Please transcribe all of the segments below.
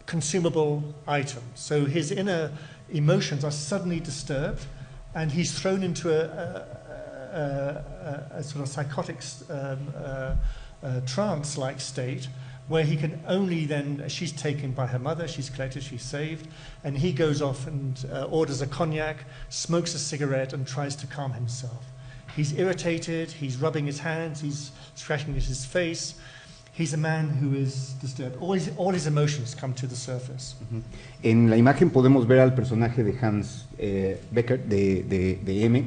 consumable item. So his inner emotions are suddenly disturbed, and he's thrown into a sort of psychotic trance-like state, where he can only then, she's taken by her mother, she's collected, she's saved, and he goes off and orders a cognac, smokes a cigarette, and tries to calm himself. He's irritated, he's rubbing his hands, he's scratching at his face. He's a man who is disturbed. All his emotions come to the surface. En la imagen podemos ver al personaje de Hans Becker, de M,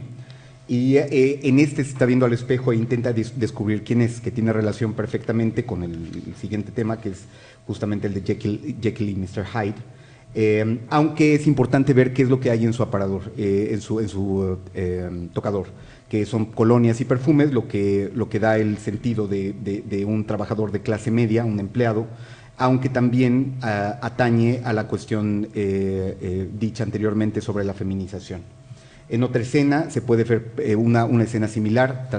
y en este se está viendo al espejo e intenta descubrir quién es, que tiene relación perfectamente con el siguiente tema, que es justamente el de Jekyll y Mr. Hyde, aunque es importante ver qué es lo que hay en su aparador, en su tocador, que son colonias y perfumes, lo que da el sentido de un trabajador de clase media, un empleado, aunque también atañe a la cuestión dicha anteriormente sobre la feminización. En otra escena se puede ver una escena similar,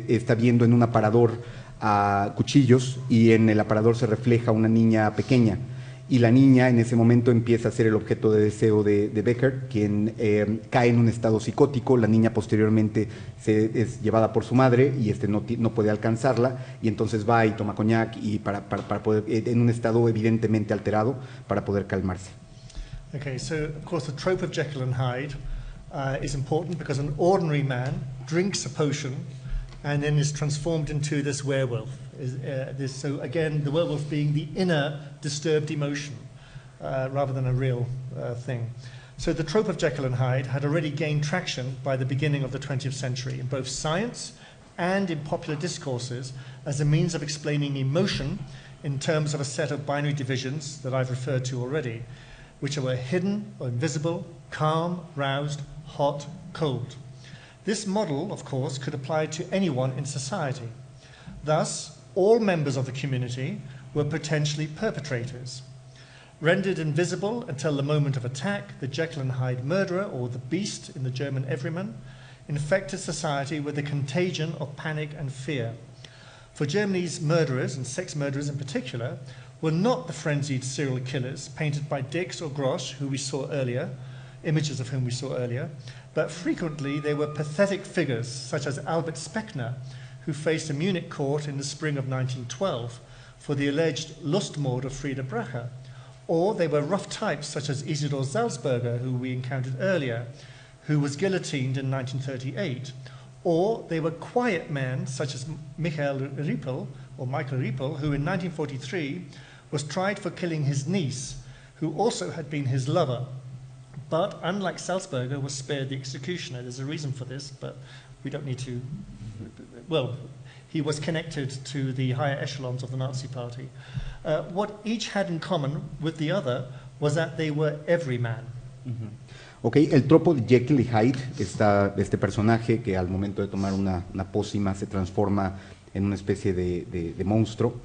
está viendo en un aparador a cuchillos, y en el aparador se refleja una niña pequeña, y la niña en ese momento empieza a ser el objeto de deseo de Becker, quien cae en un estado psicótico. La niña posteriormente es llevada por su madre y no puede alcanzarla, y entonces va y toma coñac y para poder, en un estado evidentemente alterado, para poder calmarse. Okay, so of course the trope of Jekyll and Hyde is important, because an ordinary man drinks a potion and then is transformed into this werewolf. So again, the werewolf being the inner disturbed emotion rather than a real thing. So the trope of Jekyll and Hyde had already gained traction by the beginning of the 20th century in both science and in popular discourses as a means of explaining emotion in terms of a set of binary divisions that I've referred to already, which were hidden or invisible, calm, roused, hot, cold. This model, of course, could apply to anyone in society. Thus, all members of the community were potentially perpetrators. Rendered invisible until the moment of attack, the Jekyll and Hyde murderer, or the beast in the German Everyman, infected society with a contagion of panic and fear. For Germany's murderers, and sex murderers in particular, were not the frenzied serial killers painted by Dix or Grosch, who we saw earlier, images of whom we saw earlier, but frequently they were pathetic figures such as Albert Speckner, who faced a Munich court in the spring of 1912 for the alleged Lustmord of Frieda Bracher. Or they were rough types such as Isidor Salzberger, who we encountered earlier, who was guillotined in 1938. Or they were quiet men such as Michael Riepel, who in 1943 was tried for killing his niece, who also had been his lover, but unlike Salzberger was spared the executioner. There's a reason for this, but we don't need to, well, he was connected to the higher echelons of the Nazi Party. What each had in common with the other was that they were every man. Ok, el tropo de Jekyll y Hyde, este personaje que al momento de tomar una pócima se transforma en una especie de monstruo,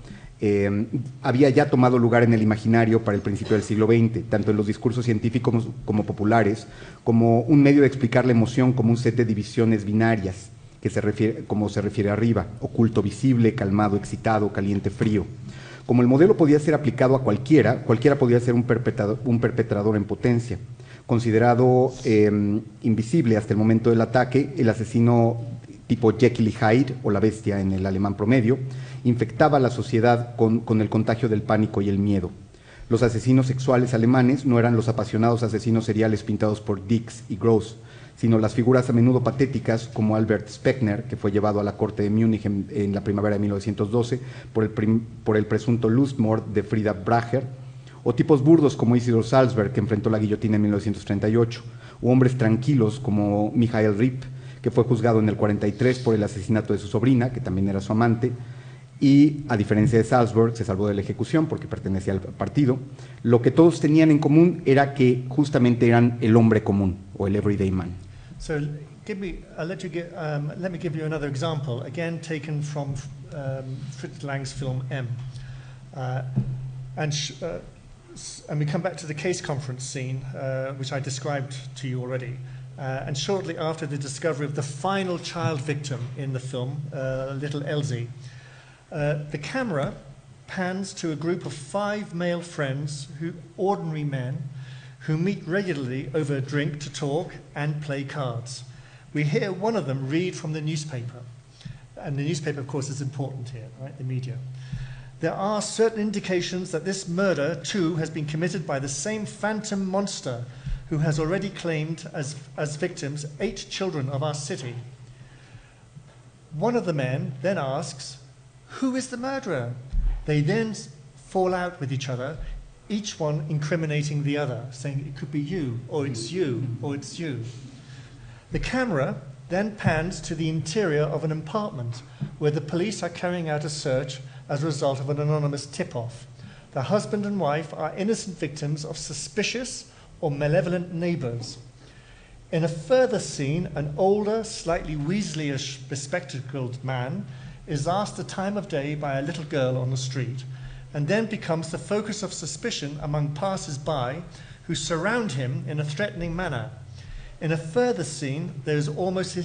había ya tomado lugar en el imaginario para el principio del siglo XX, tanto en los discursos científicos como populares, como un medio de explicar la emoción como un set de divisiones binarias, como se refiere arriba: oculto, visible, calmado, excitado, caliente, frío. Como el modelo podía ser aplicado a cualquiera podía ser un perpetrador en potencia. Considerado invisible hasta el momento del ataque, el asesino tipo Jekyll y Hyde, o la bestia en el alemán promedio, infectaba a la sociedad con el contagio del pánico y el miedo. Los asesinos sexuales alemanes no eran los apasionados asesinos seriales pintados por Dix y Gross, sino las figuras a menudo patéticas como Albert Speckner, que fue llevado a la corte de Múnich en la primavera de 1912 por el presunto Lustmord de Frieda Bracher, o tipos burdos como Isidor Salzberg, que enfrentó la guillotina en 1938, o hombres tranquilos como Michael Riep, que fue juzgado en el 43 por el asesinato de su sobrina, que también era su amante, y a diferencia de Salzberg se salvó de la ejecución porque pertenecía al partido. Lo que todos tenían en común era que justamente eran el hombre común, o el everyday man. So let me give you another example, again taken from Fritz Lang's film M. And we come back to the case conference scene, which I described to you already. And shortly after the discovery of the final child victim in the film, little Elsie, the camera pans to a group of 5 male friends, ordinary men, who meet regularly over a drink to talk and play cards. We hear one of them read from the newspaper. And the newspaper, of course, is important here, right? The media. There are certain indications that this murder, too, has been committed by the same phantom monster who has already claimed as victims 8 children of our city. One of the men then asks, "Who is the murderer?" They then fall out with each other, each one incriminating the other, saying it could be you, or it's you, or it's you. The camera then pans to the interior of an apartment where the police are carrying out a search as a result of an anonymous tip-off. The husband and wife are innocent victims of suspicious or malevolent neighbors. In a further scene, an older, slightly weasleyish, bespectacled man is asked the time of day by a little girl on the street, and then becomes the focus of suspicion among passers-by who surround him in a threatening manner. In a further scene, there is almost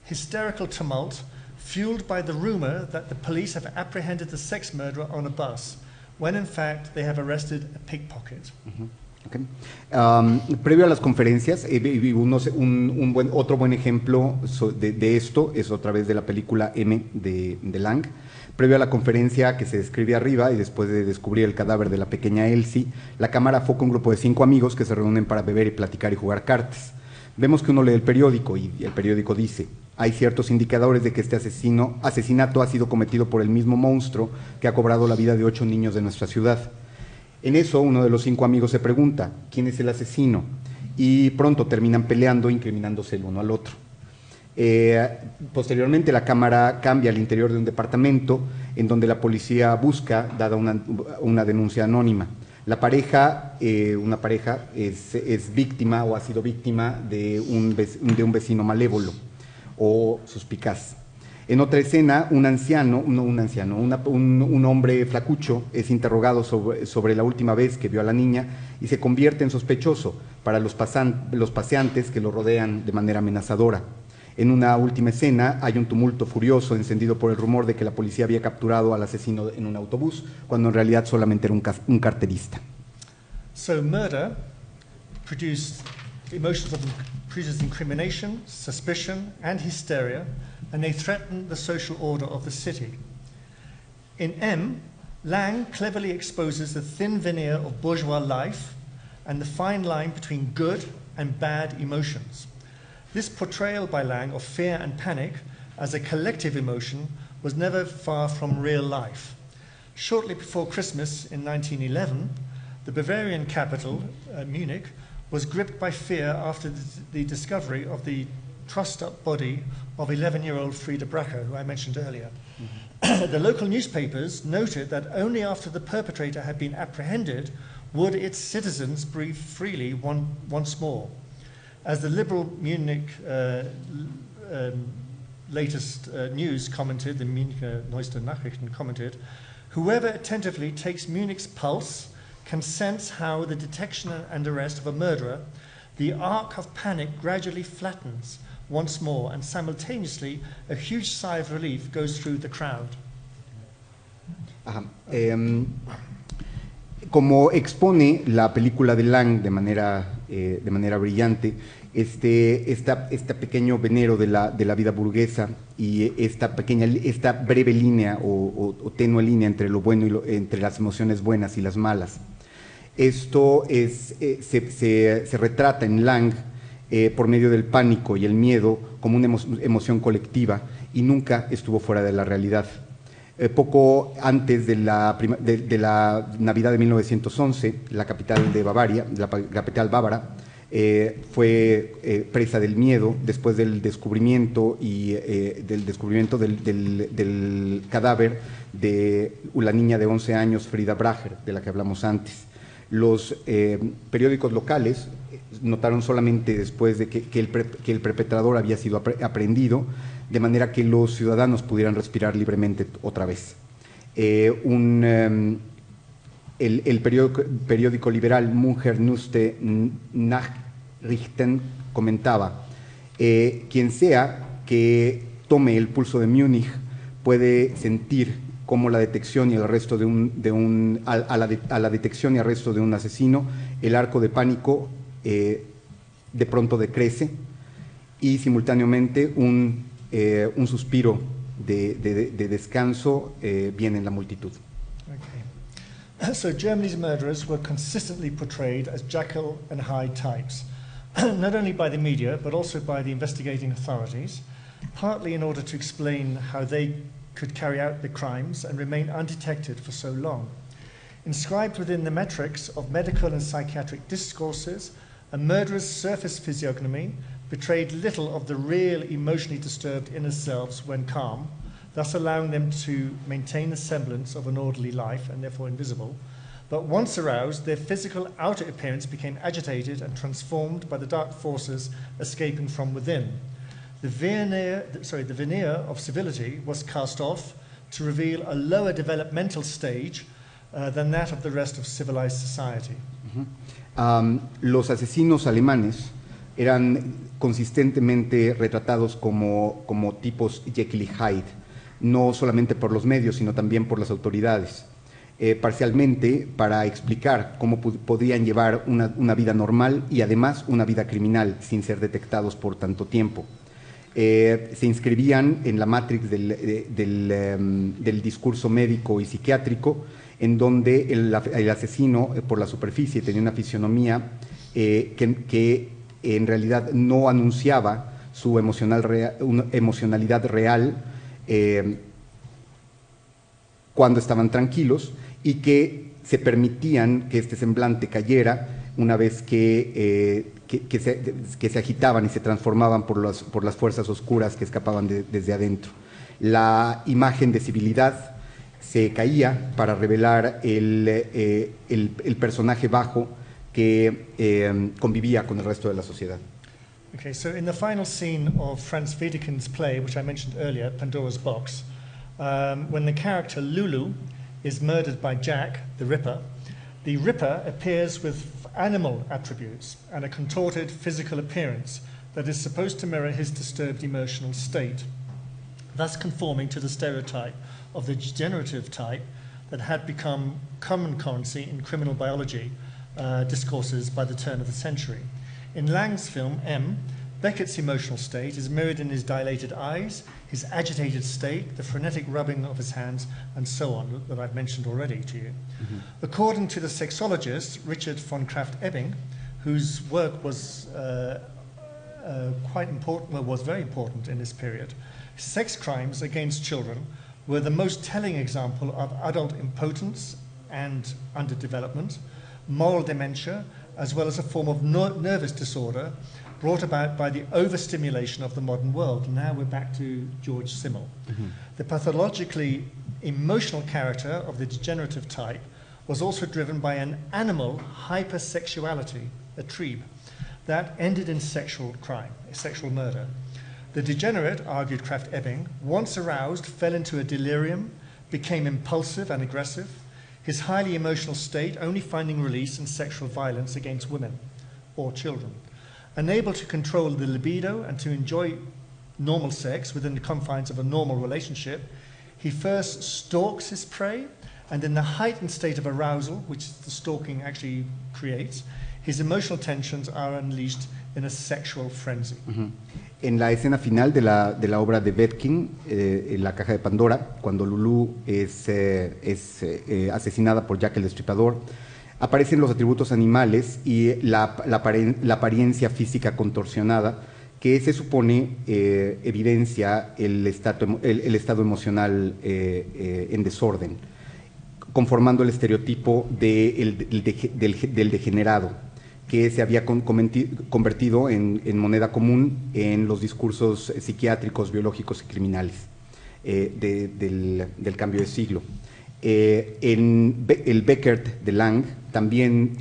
hysterical tumult, fueled by the rumor that the police have apprehended the sex murderer on a bus, when in fact they have arrested a pickpocket. Okay. Previo a las conferencias, otro buen ejemplo de esto es otra vez de la película M de Lang. Previo a la conferencia que se describe arriba y después de descubrir el cadáver de la pequeña Elsie, la cámara foca un grupo de 5 amigos que se reúnen para beber y platicar y jugar cartas. Vemos que uno lee el periódico y el periódico dice: hay ciertos indicadores de que este asesinato ha sido cometido por el mismo monstruo que ha cobrado la vida de 8 niños de nuestra ciudad. En eso, uno de los 5 amigos se pregunta: ¿quién es el asesino? Y pronto terminan peleando, incriminándose el uno al otro. Posteriormente, la cámara cambia al interior de un departamento en donde la policía busca, dada una denuncia anónima. La pareja, una pareja, es víctima o ha sido víctima de un vecino malévolo o suspicaz. En otra escena, un hombre flacucho es interrogado sobre la última vez que vio a la niña y se convierte en sospechoso para los paseantes que lo rodean de manera amenazadora. En una última escena hay un tumulto furioso encendido por el rumor de que la policía había capturado al asesino en un autobús, cuando en realidad solamente era un carterista. So murder produced emotions of incrimination, suspicion, and hysteria, and they threaten the social order of the city. In M, Lang cleverly exposes the thin veneer of bourgeois life and the fine line between good and bad emotions. This portrayal by Lang of fear and panic as a collective emotion was never far from real life. Shortly before Christmas in 1911, the Bavarian capital, Munich, was gripped by fear after the discovery of the trussed-up body of 11-year-old Frieda Bracher, who I mentioned earlier. The local newspapers noted that only after the perpetrator had been apprehended would its citizens breathe freely once more. As the liberal Munich latest news commented, the Münchner Neueste Nachrichten commented, whoever attentively takes Munich's pulse can sense how the detection and arrest of a murderer, the arc of panic gradually flattens once more, and simultaneously a huge sigh of relief goes through the crowd. Como expone la película de Lang de manera brillante, este pequeño venero de la vida burguesa y esta breve línea o tenue línea entre lo bueno entre las emociones buenas y las malas. Esto se retrata en Lang por medio del pánico y el miedo como una emoción colectiva y nunca estuvo fuera de la realidad. Poco antes de la Navidad de 1911, la capital de Bavaria, la capital bávara, fue presa del miedo después del descubrimiento del cadáver de la niña de 11 años, Frieda Bracher, de la que hablamos antes. Los periódicos locales notaron solamente después de que el perpetrador había sido aprehendido, de manera que los ciudadanos pudieran respirar libremente otra vez. El periódico liberal Münchner Neueste Nachrichten comentaba: quien sea que tome el pulso de Múnich puede sentir como la detección y el arresto a la detección y arresto de un asesino, el arco de pánico de pronto decrece y simultáneamente un suspiro de descanso viene en la multitud. Okay. So Germany's murderers were consistently portrayed as Jekyll and Hyde types, not only by the media but also by the investigating authorities, partly in order to explain how they could carry out the crimes and remain undetected for so long. Inscribed within the metrics of medical and psychiatric discourses, a murderer's surface physiognomy betrayed little of the real emotionally disturbed inner selves when calm, thus allowing them to maintain the semblance of an orderly life and therefore invisible. But once aroused, their physical outer appearance became agitated and transformed by the dark forces escaping from within. The veneer of civility was cast off to reveal a lower developmental stage than that of the rest of civilized society. Los asesinos alemanes eran consistentemente retratados como tipos Jekyll y Hyde, no solamente por los medios, sino también por las autoridades, parcialmente para explicar cómo podrían llevar una vida normal y además una vida criminal sin ser detectados por tanto tiempo. Se inscribían en la matrix del discurso médico y psiquiátrico, en donde el asesino por la superficie tenía una fisionomía que en realidad no anunciaba su emocionalidad real cuando estaban tranquilos, y que se permitían que este semblante cayera una vez que se agitaban y se transformaban por las fuerzas oscuras que escapaban desde adentro. La imagen de civilidad se caía para revelar el personaje bajo que convivía con el resto de la sociedad. Okay, so in the final scene of Franz Wiedekind's play, which I mentioned earlier, Pandora's Box, when the character Lulu is murdered by Jack, the Ripper appears with animal attributes and a contorted physical appearance that is supposed to mirror his disturbed emotional state, thus conforming to the stereotype of the degenerative type that had become common currency in criminal biology discourses by the turn of the century. In Lang's film M, Beckett's emotional state is mirrored in his dilated eyes, his agitated state, the frenetic rubbing of his hands, and so on, that I've mentioned already to you. Mm-hmm. According to the sexologist Richard von Krafft-Ebing, whose work was quite important, well, was very important in this period, sex crimes against children were the most telling example of adult impotence and underdevelopment, moral dementia, as well as a form of nervous disorder brought about by the overstimulation of the modern world. Now we're back to George Simmel. Mm-hmm. The pathologically emotional character of the degenerative type was also driven by an animal hypersexuality, a trieb, that ended in sexual crime, sexual murder. The degenerate, argued Krafft-Ebing, once aroused, fell into a delirium, became impulsive and aggressive, his highly emotional state only finding release in sexual violence against women or children. Unable to control the libido and to enjoy normal sex within the confines of a normal relationship, he first stalks his prey, and in the heightened state of arousal, which the stalking actually creates, his emotional tensions are unleashed in a sexual frenzy. Uh-huh. En la escena final de la obra de Wiedekind, en la caja de Pandora, cuando Lulu es asesinada por Jack el Destripador, aparecen los atributos animales y la apariencia física contorsionada que se supone evidencia el estado emocional en desorden, conformando el estereotipo del degenerado, que se había convertido en moneda común en los discursos psiquiátricos, biológicos y criminales del cambio de siglo. El Beckert de Lang también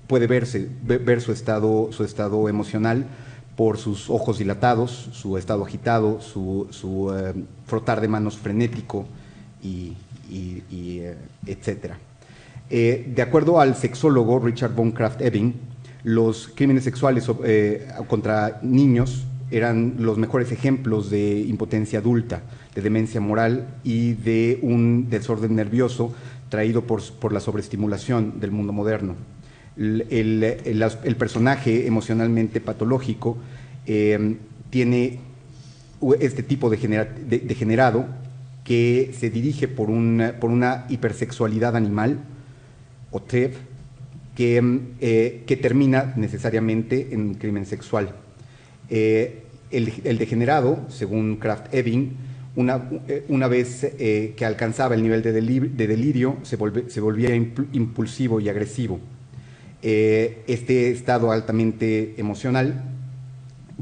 puede ver su estado emocional por sus ojos dilatados, su estado agitado, su frotar de manos frenético, etcétera. De acuerdo al sexólogo Richard von Krafft-Ebing, los crímenes sexuales contra niños eran los mejores ejemplos de impotencia adulta, de demencia moral y de un desorden nervioso traído por la sobreestimulación del mundo moderno. El personaje emocionalmente patológico tiene este tipo de degenerado que se dirige por una hipersexualidad animal, o TEV, que termina necesariamente en un crimen sexual. El degenerado, según Kraft-Ebing, una vez que alcanzaba el nivel de delirio, se volvía impulsivo y agresivo. Este estado altamente emocional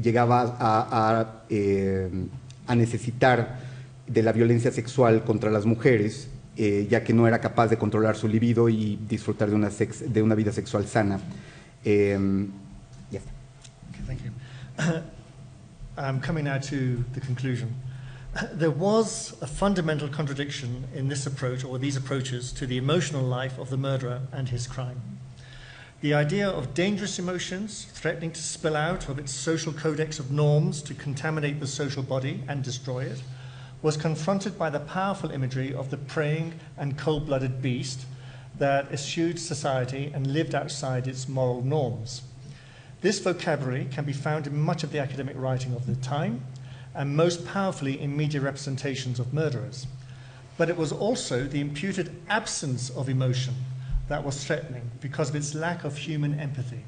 llegaba a necesitar de la violencia sexual contra las mujeres, ya que no era capaz de controlar su libido y disfrutar de una vida sexual sana. Ya está. Okay, thank you. Coming now to the conclusion. There was a fundamental contradiction in this approach, or these approaches, to the emotional life of the murderer and his crime. The idea of dangerous emotions threatening to spill out of its social codex of norms to contaminate the social body and destroy it was confronted by the powerful imagery of the preying and cold-blooded beast that eschewed society and lived outside its moral norms. This vocabulary can be found in much of the academic writing of the time, and most powerfully in media representations of murderers. But it was also the imputed absence of emotion that was threatening because of its lack of human empathy.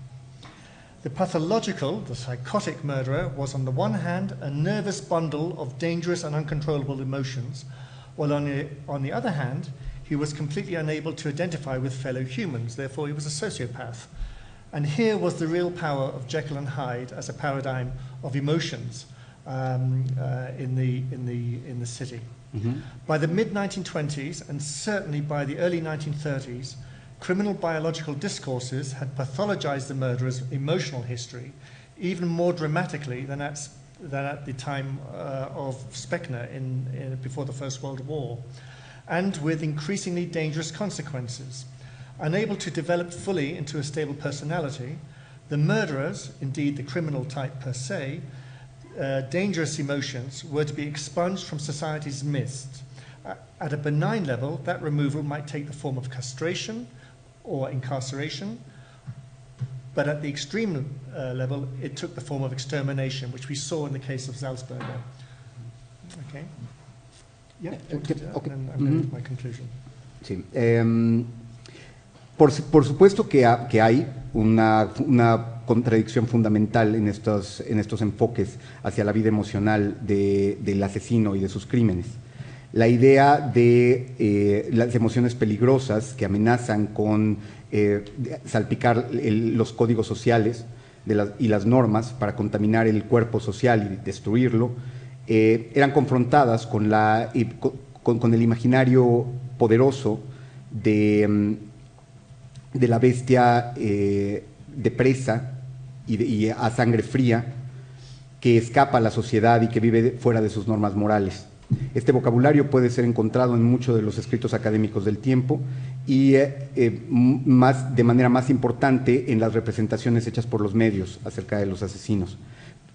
The pathological, the psychotic murderer was on the one hand a nervous bundle of dangerous and uncontrollable emotions, while on the other hand he was completely unable to identify with fellow humans, therefore he was a sociopath. And here was the real power of Jekyll and Hyde as a paradigm of emotions in the city. Mm-hmm. By the mid-1920s, and certainly by the early 1930s, criminal biological discourses had pathologized the murderer's emotional history even more dramatically than at the time of Spechner before the First World War, and with increasingly dangerous consequences. Unable to develop fully into a stable personality, the murderers, indeed the criminal type per se, dangerous emotions were to be expunged from society's midst. At a benign level, that removal might take the form of castration or incarceration, but at the extreme level, it took the form of extermination, which we saw in the case of Salzburger. Okay? Yeah, Okay. And I'm going to my conclusion. Sí. Por supuesto que hay una contradicción fundamental en estos enfoques hacia la vida emocional del asesino y de sus crímenes. La idea de las emociones peligrosas que amenazan con salpicar los códigos sociales y las normas para contaminar el cuerpo social y destruirlo, eran confrontadas con el imaginario poderoso de la bestia de presa y a sangre fría que escapa a la sociedad y que vive fuera de sus normas morales. Este vocabulario puede ser encontrado en muchos de los escritos académicos del tiempo y de manera más importante en las representaciones hechas por los medios acerca de los asesinos.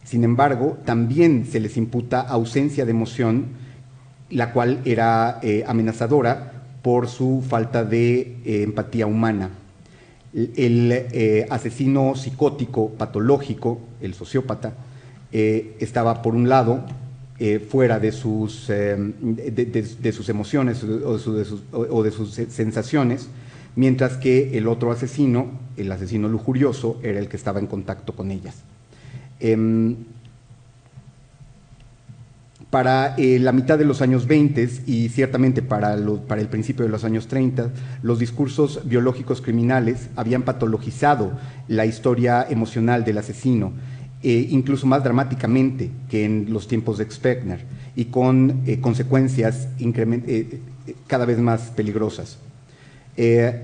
Sin embargo, también se les imputa ausencia de emoción, la cual era amenazadora por su falta de empatía humana. El asesino psicótico patológico, el sociópata, estaba por un lado fuera de sus emociones o de sus sensaciones, mientras que el otro asesino, el asesino lujurioso, era el que estaba en contacto con ellas. Para la mitad de los años 20 y ciertamente para el principio de los años 30, los discursos biológicos criminales habían patologizado la historia emocional del asesino, incluso más dramáticamente que en los tiempos de Spechner, y con consecuencias cada vez más peligrosas.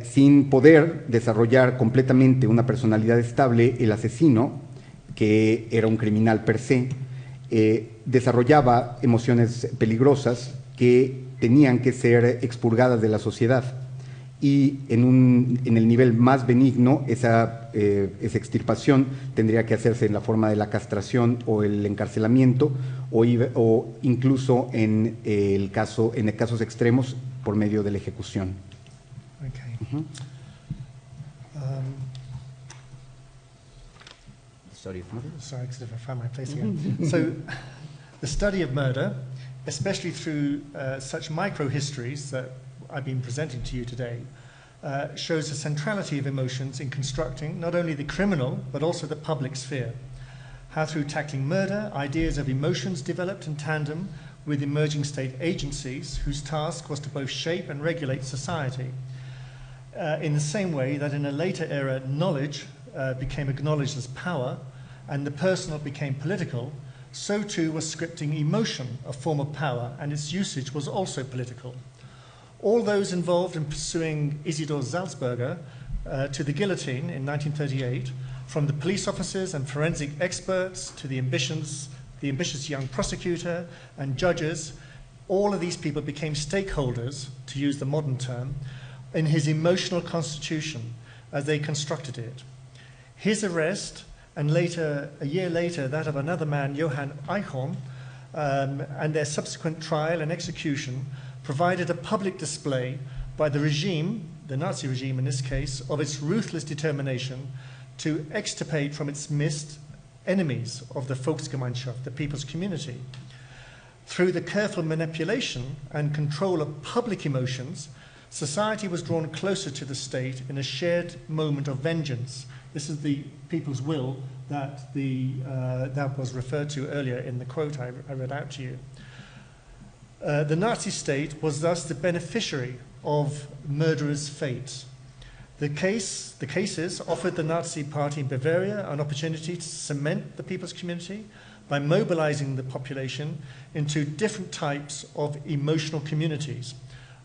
Sin poder desarrollar completamente una personalidad estable, el asesino, que era un criminal per se, desarrollaba emociones peligrosas que tenían que ser expurgadas de la sociedad y en el nivel más benigno esa extirpación tendría que hacerse en la forma de la castración o el encarcelamiento o incluso en casos extremos por medio de la ejecución. Okay. Sorry, because I found my place again. So, the study of murder, especially through such micro-histories that I've been presenting to you today, shows the centrality of emotions in constructing not only the criminal, but also the public sphere. How through tackling murder, ideas of emotions developed in tandem with emerging state agencies whose task was to both shape and regulate society. In the same way that in a later era, knowledge became acknowledged as power and the personal became political, so too was scripting emotion a form of power, and its usage was also political. All those involved in pursuing Isidor Salzburger to the guillotine in 1938, from the police officers and forensic experts to the ambitious young prosecutor and judges, all of these people became stakeholders, to use the modern term, in his emotional constitution as they constructed it. His arrest, and later, a year later, that of another man, Johann Eichhorn, and their subsequent trial and execution provided a public display by the regime, the Nazi regime in this case, of its ruthless determination to extirpate from its midst enemies of the Volksgemeinschaft, the people's community. Through the careful manipulation and control of public emotions, society was drawn closer to the state in a shared moment of vengeance. This is the people's will that was referred to earlier in the quote I read out to you. The Nazi state was thus the beneficiary of murderers' fate. The cases offered the Nazi party in Bavaria an opportunity to cement the people's community by mobilizing the population into different types of emotional communities.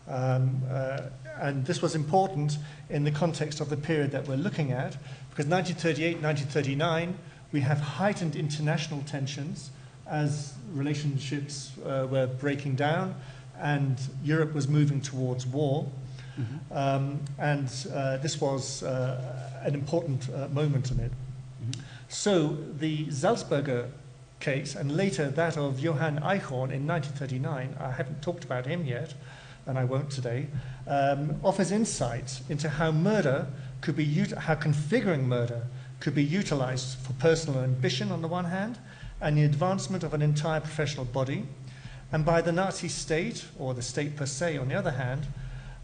And this was important in the context of the period that we're looking at, because 1938, 1939, we have heightened international tensions as relationships were breaking down and Europe was moving towards war. This was an important moment in it. So the Salzburger case, and later that of Johann Eichhorn in 1939, I haven't talked about him yet, and I won't today, offers insight into how murder could be, how configuring murder could be utilized for personal ambition on the one hand, and the advancement of an entire professional body, and by the Nazi state, or the state per se on the other hand,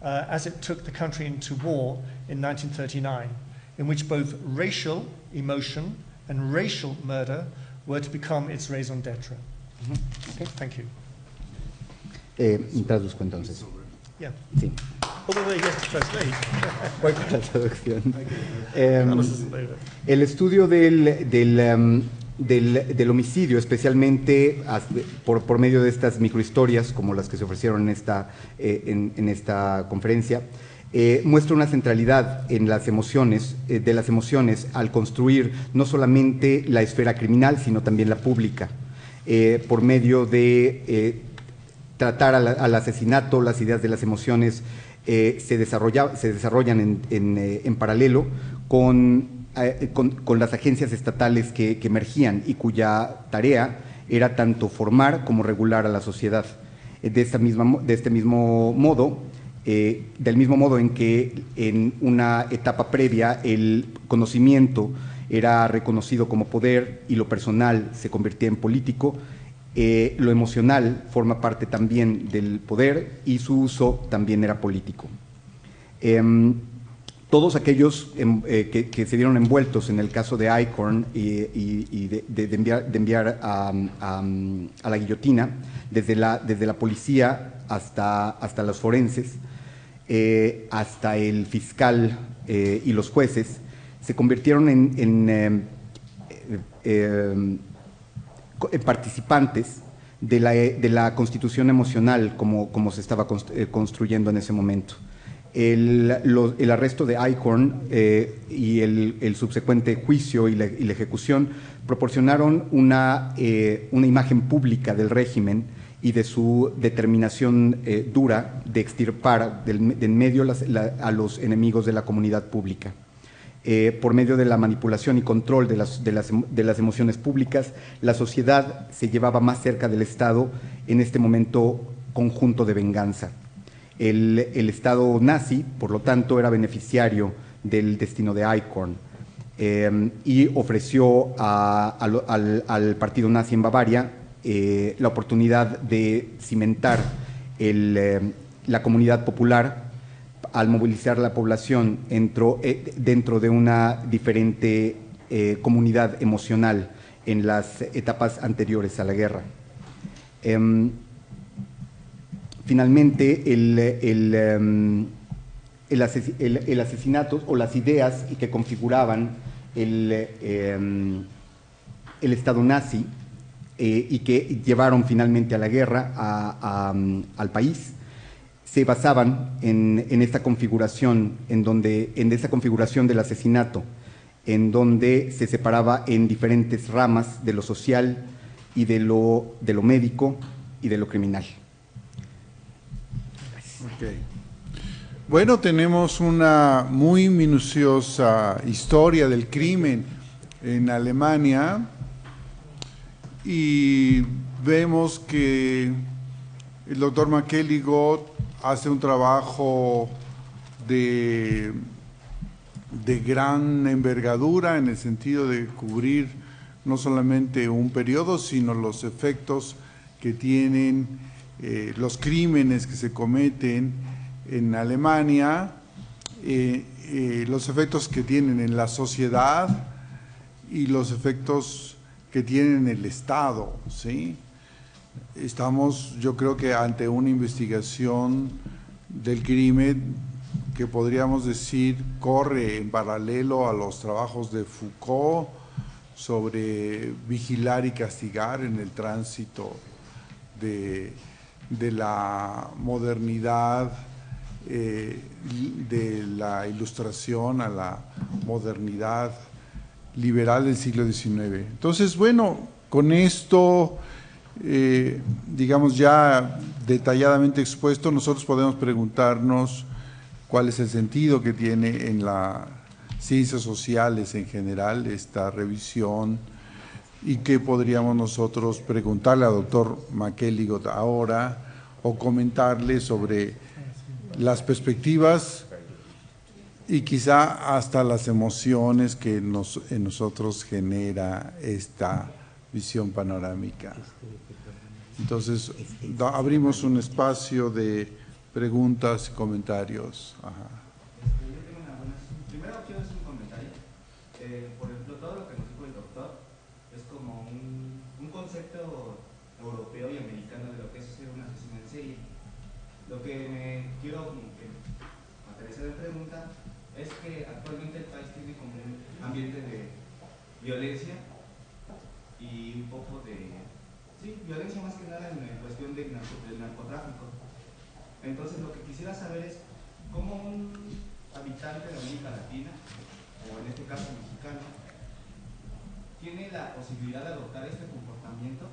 as it took the country into war in 1939, in which both racial emotion and racial murder were to become its raison d'etre. Okay, thank you. Traduzco entonces. Yeah. Sí. Oh, wait, yes, translate. Voy con la traducción. El estudio del homicidio, especialmente por medio de estas microhistorias, como las que se ofrecieron en esta conferencia, muestra una centralidad en las emociones, de las emociones al construir no solamente la esfera criminal, sino también la pública, por medio de tratar al asesinato. Las ideas de las emociones se desarrollan en paralelo con las agencias estatales que emergían y cuya tarea era tanto formar como regular a la sociedad. Del mismo modo en que en una etapa previa el conocimiento era reconocido como poder y lo personal se convertía en político, lo emocional forma parte también del poder y su uso también era político. Todos aquellos que se vieron envueltos en el caso de Eichhorn y de enviar a la guillotina, desde la policía hasta los forenses, hasta el fiscal y los jueces, se convirtieron en participantes de la constitución emocional como se estaba construyendo en ese momento. El arresto de Eichhorn y el subsecuente juicio y la ejecución proporcionaron una imagen pública del régimen y de su determinación dura de extirpar de en medio a los enemigos de la comunidad pública. Por medio de la manipulación y control de las emociones públicas, la sociedad se llevaba más cerca del Estado en este momento conjunto de venganza. El Estado nazi, por lo tanto, era beneficiario del destino de Eichhorn y ofreció al partido nazi en Bavaria la oportunidad de cimentar la comunidad popular al movilizar la población dentro de una diferente comunidad emocional en las etapas anteriores a la guerra. Finalmente, el asesinato o las ideas que configuraban el Estado nazi y que llevaron finalmente a la guerra al país, se basaban en esta configuración, en esa configuración del asesinato, en donde se separaba en diferentes ramas de lo social y de lo médico y de lo criminal. Okay. Bueno, tenemos una muy minuciosa historia del crimen en Alemania y vemos que el doctor McElligott hace un trabajo de gran envergadura en el sentido de cubrir no solamente un periodo, sino los efectos que tienen los crímenes que se cometen en Alemania, los efectos que tienen en la sociedad y los efectos que tienen en el Estado, ¿sí? Estamos, yo creo que ante una investigación del crimen que podríamos decir corre en paralelo a los trabajos de Foucault sobre vigilar y castigar en el tránsito de la modernidad, de la ilustración a la modernidad liberal del siglo XIX. Entonces, bueno, con esto, digamos ya detalladamente expuesto, nosotros podemos preguntarnos cuál es el sentido que tiene en las ciencias sociales en general esta revisión y qué podríamos nosotros preguntarle al doctor McElligott ahora o comentarle sobre las perspectivas y quizá hasta las emociones que en nosotros genera esta visión panorámica. Entonces, abrimos un espacio de preguntas y comentarios. Ajá. Primero quiero hacer un comentario. Por ejemplo, todo lo que nos dijo el doctor es como un concepto europeo y americano de lo que es ser un asesino en serie. Lo que me quiero aterrizar en pregunta es que actualmente el país tiene como un ambiente de violencia y un poco de violencia más que nada en cuestión del narcotráfico. Entonces lo que quisiera saber es cómo un habitante de América Latina, o en este caso mexicano, tiene la posibilidad de adoptar este comportamiento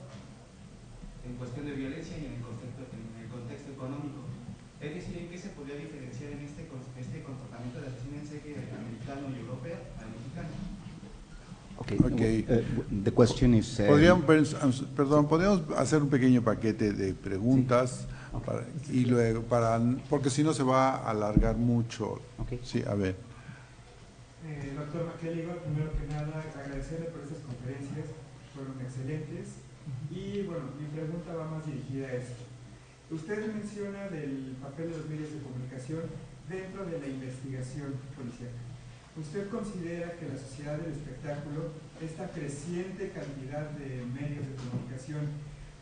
en cuestión de violencia y en el contexto económico. Es decir, ¿en qué se podría diferenciar en este comportamiento de asesino en serie americano y europeo al mexicano? Okay. The question is, podríamos hacer un pequeño paquete de preguntas, sí. Y luego porque si no se va a alargar mucho. Okay. Sí, a ver. Doctor McElligott, primero que nada agradecerle por estas conferencias, fueron excelentes. Y bueno, mi pregunta va más dirigida a esto. Usted menciona del papel de los medios de comunicación dentro de la investigación policial. ¿Usted considera que la sociedad del espectáculo, esta creciente cantidad de medios de comunicación,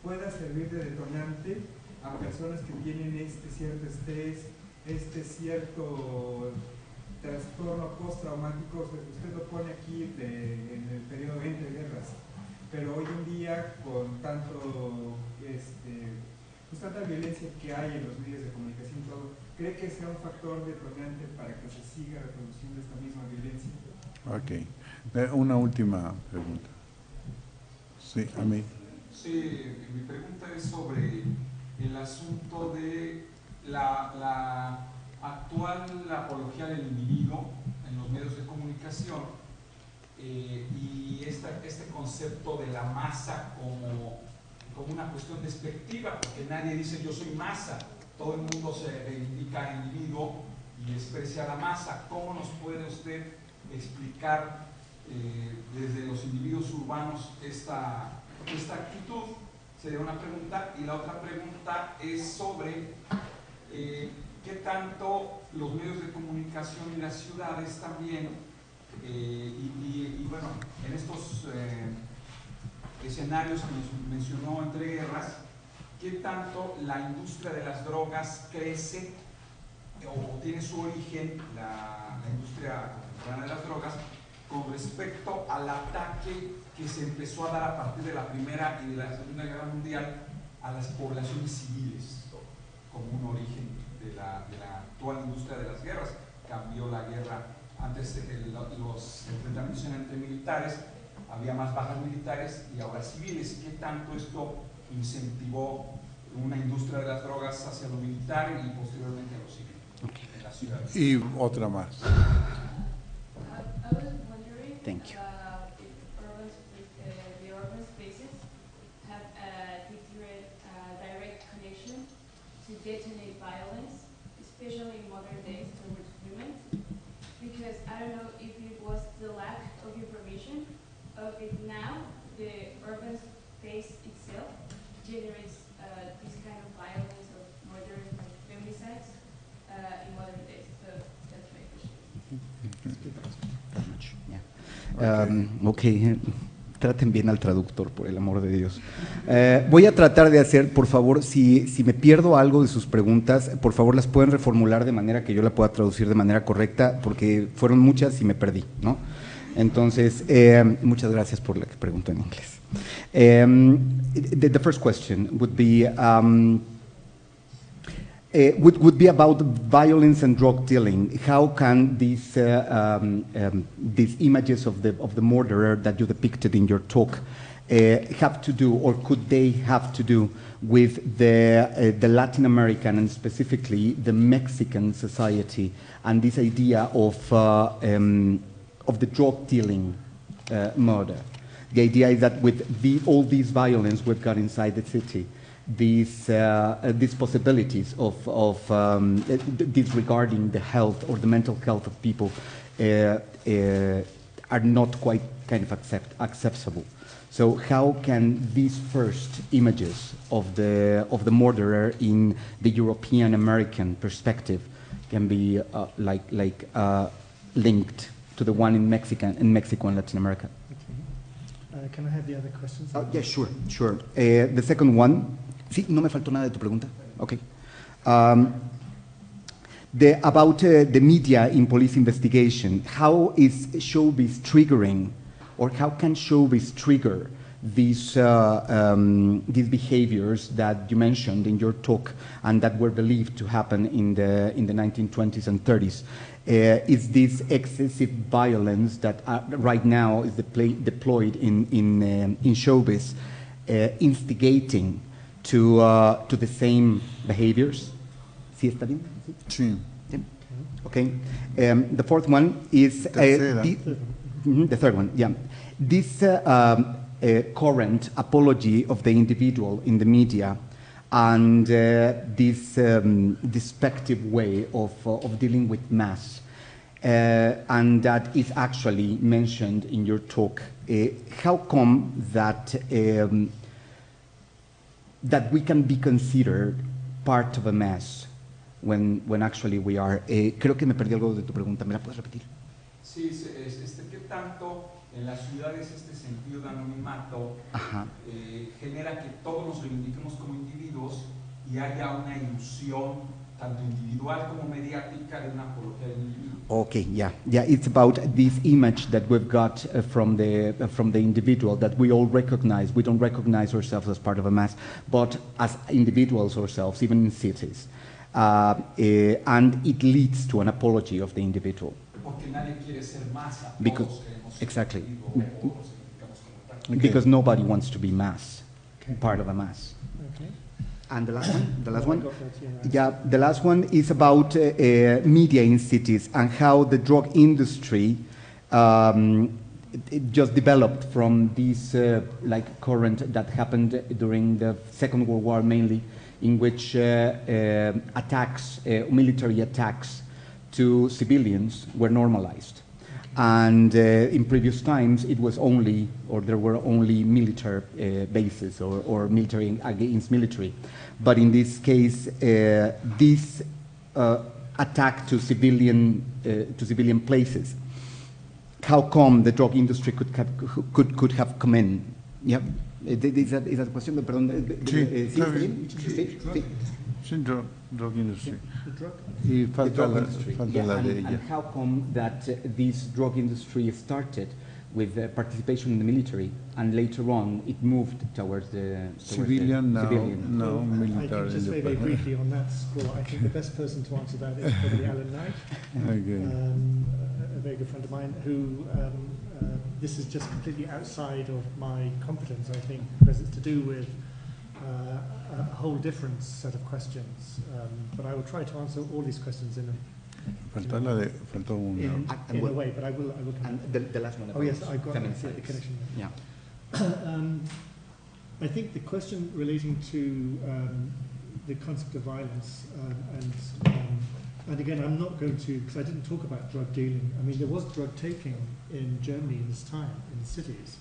pueda servir de detonante a personas que tienen este cierto estrés, este cierto trastorno postraumático? Usted lo pone aquí en el periodo entre guerras, pero hoy en día con tanta violencia que hay en los medios de comunicación y todo, ¿cree que sea un factor detonante para que se siga reproduciendo esta misma violencia? Ok. Una última pregunta. Sí, a mí. Sí, mi pregunta es sobre el asunto de la actual apología del individuo en los medios de comunicación y este concepto de la masa como una cuestión despectiva, porque nadie dice yo soy masa, todo el mundo se reivindica individuo y desprecia la masa. ¿Cómo nos puede usted explicar desde los individuos urbanos esta actitud? Sería una pregunta. Y la otra pregunta es sobre qué tanto los medios de comunicación y las ciudades también, y bueno, en estos escenarios que nos mencionó entre guerras, qué tanto la industria de las drogas crece o tiene su origen, la industria contemporánea de las drogas, con respecto al ataque que se empezó a dar a partir de la Primera y de la Segunda Guerra Mundial a las poblaciones civiles, como un origen de la actual industria de las guerras. Cambió la guerra, antes los enfrentamientos eran entre militares, había más bajas militares y ahora civiles. ¿Qué tanto esto incentivó una industria de las drogas hacia lo militar y posteriormente a lo civil en las ciudades? Y otra más. I was wondering Thank you. if the urban spaces have a direct connection to detonate violence, especially in modern days towards women. Because I don't know if it was the lack of information, or if now the urban space itself generates this kind of violence of murders and femicides in modern days. So that's my question. Ok, traten bien al traductor, por el amor de Dios. Voy a tratar de hacer, por favor, si me pierdo algo de sus preguntas, por favor las pueden reformular de manera que yo la pueda traducir de manera correcta, porque fueron muchas y me perdí, ¿no? Entonces, muchas gracias por la que preguntó en inglés. The first question would be about violence and drug dealing. How can these images of the murderer that you depicted in your talk have to do, or could they have to do, with the Latin American and specifically the Mexican society and this idea of the drug dealing murder? The idea is that with all this violence we've got inside the city, these possibilities of disregarding the health or the mental health of people are not quite kind of acceptable. So how can these first images of the murderer in the European American perspective can be linked to the one in Mexico and Latin America? Okay. Can I have the other questions? Yeah, sure. The second one. Sí, no me faltó nada de tu pregunta. Okay. About the media in police investigation, how is showbiz triggering, or how can showbiz trigger these behaviors that you mentioned in your talk and that were believed to happen in the 1920s and 30s? Is this excessive violence that right now is deployed in showbiz instigating to the same behaviors? ¿Sí está bien? Sí. Okay. The fourth one is the third one. Yeah. This current apology of the individual in the media and this despective way of dealing with mass, and that is actually mentioned in your talk. How come that that we can be considered part of a mass when actually we are? Creo que me perdí algo de tu pregunta. ¿Me la puedes repetir? Sí, ¿qué tanto en las ciudades este sentido de anonimato genera que todos nos reivindiquemos como individuos y haya una ilusión tanto individual como mediática de una apología del individuo? Okay, yeah, it's about this image that we've got from the individual that we all recognize. We don't recognize ourselves as part of a mass, but as individuals ourselves, even in cities. And it leads to an apology of the individual. Porque nadie quiere ser masa. Because, todos queremos ser exactly. individuo, o nos identificamos como tal. Because nobody wants to be mass. Okay. part of a mass. Okay. And the last one? The last I one? got that, Yeah, the last one is about media in cities and how the drug industry it just developed from this like current that happened during the Second World War mainly, in which attacks, military attacks to civilians were normalized. And in previous times, it was only, or there were only military bases or military against military. But in this case, this attack to civilian places, how come the drug industry could have come in? Yeah, esa cuestión de perdón. Sí, está bien. Sí, drug industry. Y falta la de ella. And how come that this drug industry started with participation in the military, and later on it moved towards the civilian, now I military. think just very briefly on that score, I think the best person to answer that is probably Alan Knight, Okay. a very good friend of mine, who this is just completely outside of my competence, I think, because it's to do with a whole different set of questions. But I will try to answer all these questions in Faltó una. in a way, but I will. And the last one. Oh yes, I got feminicides. the connection. Yeah. I think the question relating to the concept of violence and again, I'm not going to, because I didn't talk about drug dealing. I mean, there was drug taking in Germany in this time, in the cities.